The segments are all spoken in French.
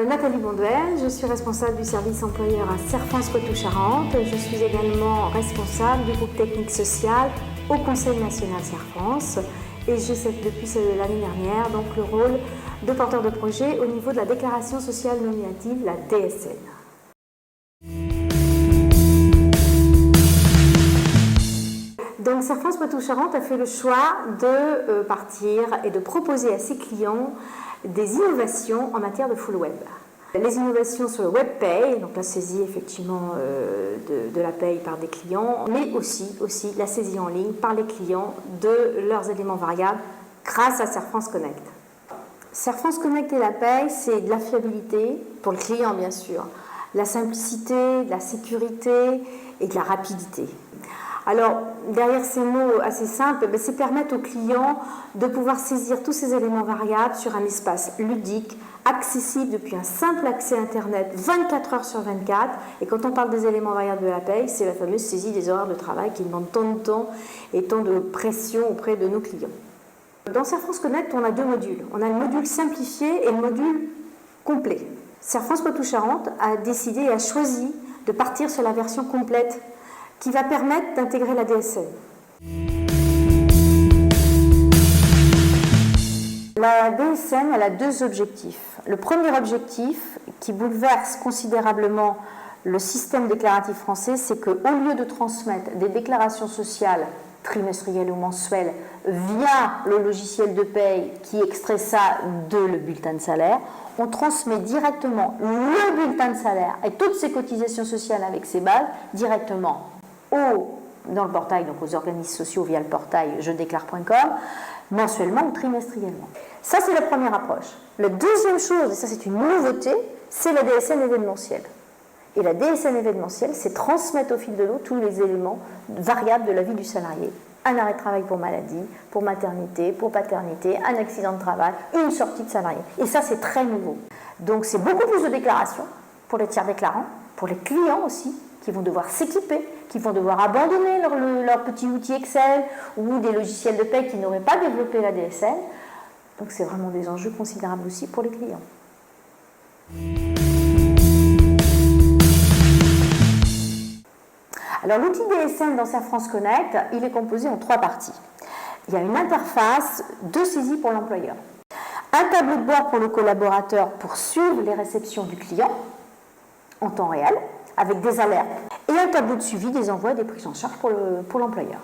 Nathalie Bonduel, je suis responsable du service employeur à CerfFrance Poitou-Charentes. Je suis également responsable du groupe technique social au Conseil national CerfFrance et j'ai depuis l'année dernière donc le rôle de porteur de projet au niveau de la déclaration sociale nominative, la DSN. Donc CerfFrance Poitou-Charentes a fait le choix de partir et de proposer à ses clients des innovations en matière de full web. Les innovations sur le web pay, donc la saisie effectivement de la paye par des clients, mais aussi la saisie en ligne par les clients de leurs éléments variables grâce à Cerfrance Connect. Cerfrance Connect et la paye, c'est de la fiabilité pour le client bien sûr, la simplicité, de la sécurité et de la rapidité. Alors, derrière ces mots assez simples, c'est permettre aux clients de pouvoir saisir tous ces éléments variables sur un espace ludique, accessible depuis un simple accès Internet 24 heures sur 24. Et quand on parle des éléments variables de la paye, c'est la fameuse saisie des horaires de travail qui demande tant de temps et tant de pression auprès de nos clients. Dans Cerfrance Connect, on a deux modules. On a le module simplifié et le module complet. Cerfrance Poitou-Charentes a décidé et a choisi de partir sur la version complète qui va permettre d'intégrer la DSN. La DSN, elle a deux objectifs. Le premier objectif, qui bouleverse considérablement le système déclaratif français, c'est qu'au lieu de transmettre des déclarations sociales trimestrielles ou mensuelles via le logiciel de paye qui extrait ça de le bulletin de salaire, on transmet directement le bulletin de salaire et toutes ses cotisations sociales avec ses bases directement dans le portail, donc aux organismes sociaux via le portail jedéclare.com, mensuellement ou trimestriellement. Ça, c'est la première approche. La deuxième chose, et ça c'est une nouveauté, c'est la DSN événementielle. Et la DSN événementielle, c'est transmettre au fil de l'eau tous les éléments variables de la vie du salarié. Un arrêt de travail pour maladie, pour maternité, pour paternité, un accident de travail, une sortie de salarié. Et ça, c'est très nouveau. Donc, c'est beaucoup plus de déclarations pour les tiers déclarants, pour les clients aussi, qui vont devoir s'équiper, qui vont devoir abandonner leur petit outil Excel ou des logiciels de paie qui n'auraient pas développé la DSN. Donc c'est vraiment des enjeux considérables aussi pour les clients. Alors l'outil DSN dans Cerfrance Connect, il est composé en trois parties. Il y a une interface de saisie pour l'employeur, un tableau de bord pour le collaborateur pour suivre les réceptions du client en temps réel, avec des alertes, et un tableau de suivi des envois et des prises en charge pour l'employeur.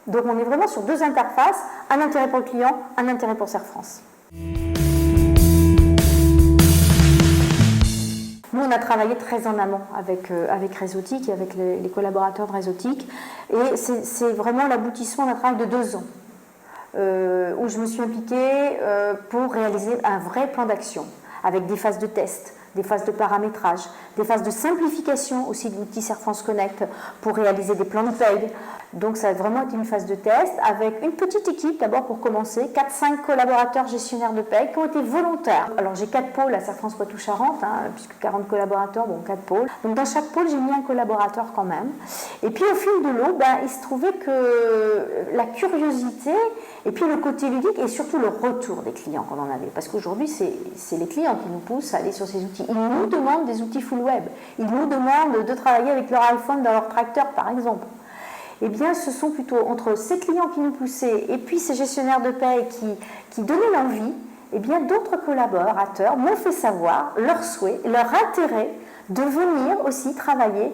Donc on est vraiment sur deux interfaces, un intérêt pour le client, un intérêt pour Cerfrance. Nous, on a travaillé très en amont avec Réseautique et avec les collaborateurs de Réseautique, et c'est vraiment l'aboutissement d'un travail de 2 ans, où je me suis impliquée pour réaliser un vrai plan d'action, avec des phases de test, des phases de paramétrage, des phases de simplification aussi de l'outil Cerfrance Connect pour réaliser des plans de paye. Donc ça a vraiment été une phase de test avec une petite équipe d'abord pour commencer, 4-5 collaborateurs gestionnaires de paye qui ont été volontaires. Alors j'ai 4 pôles à Cerfrance Poitou-Charentes, puisque 40 collaborateurs, bon 4 pôles. Donc dans chaque pôle j'ai mis un collaborateur quand même. Et puis au fil de l'eau, il se trouvait que la curiosité et puis le côté ludique et surtout le retour des clients qu'on en avait. Parce qu'aujourd'hui c'est les clients qui nous poussent à aller sur ces outils. Ils nous demandent des outils full web. Ils nous demandent de travailler avec leur iPhone dans leur tracteur par exemple. Eh bien, ce sont plutôt entre ces clients qui nous poussaient et puis ces gestionnaires de paie qui donnaient l'envie, eh bien, d'autres collaborateurs m'ont fait savoir leur souhait, leur intérêt de venir aussi travailler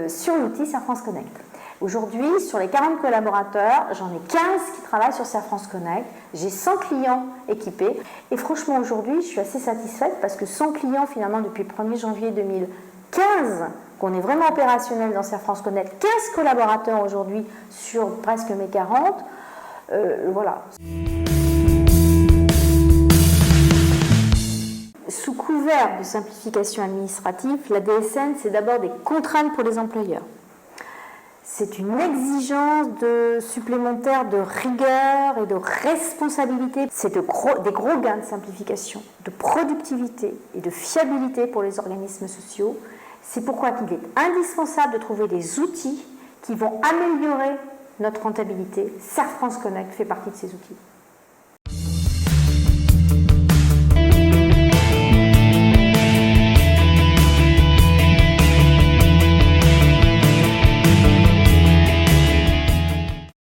sur l'outil Cerfrance Connect. Aujourd'hui, sur les 40 collaborateurs, j'en ai 15 qui travaillent sur Cerfrance Connect. J'ai 100 clients équipés. Et franchement, aujourd'hui, je suis assez satisfaite parce que 100 clients, finalement, depuis le 1er janvier 2015, qu'on est vraiment opérationnel dans Cerfrance Connect, 15 collaborateurs aujourd'hui sur presque mes 40, voilà. Sous couvert de simplification administrative, la DSN, c'est d'abord des contraintes pour les employeurs. C'est une exigence supplémentaire de rigueur et de responsabilité. C'est des gros gains de simplification, de productivité et de fiabilité pour les organismes sociaux. C'est pourquoi il est indispensable de trouver des outils qui vont améliorer notre rentabilité. Cerfrance Connect fait partie de ces outils.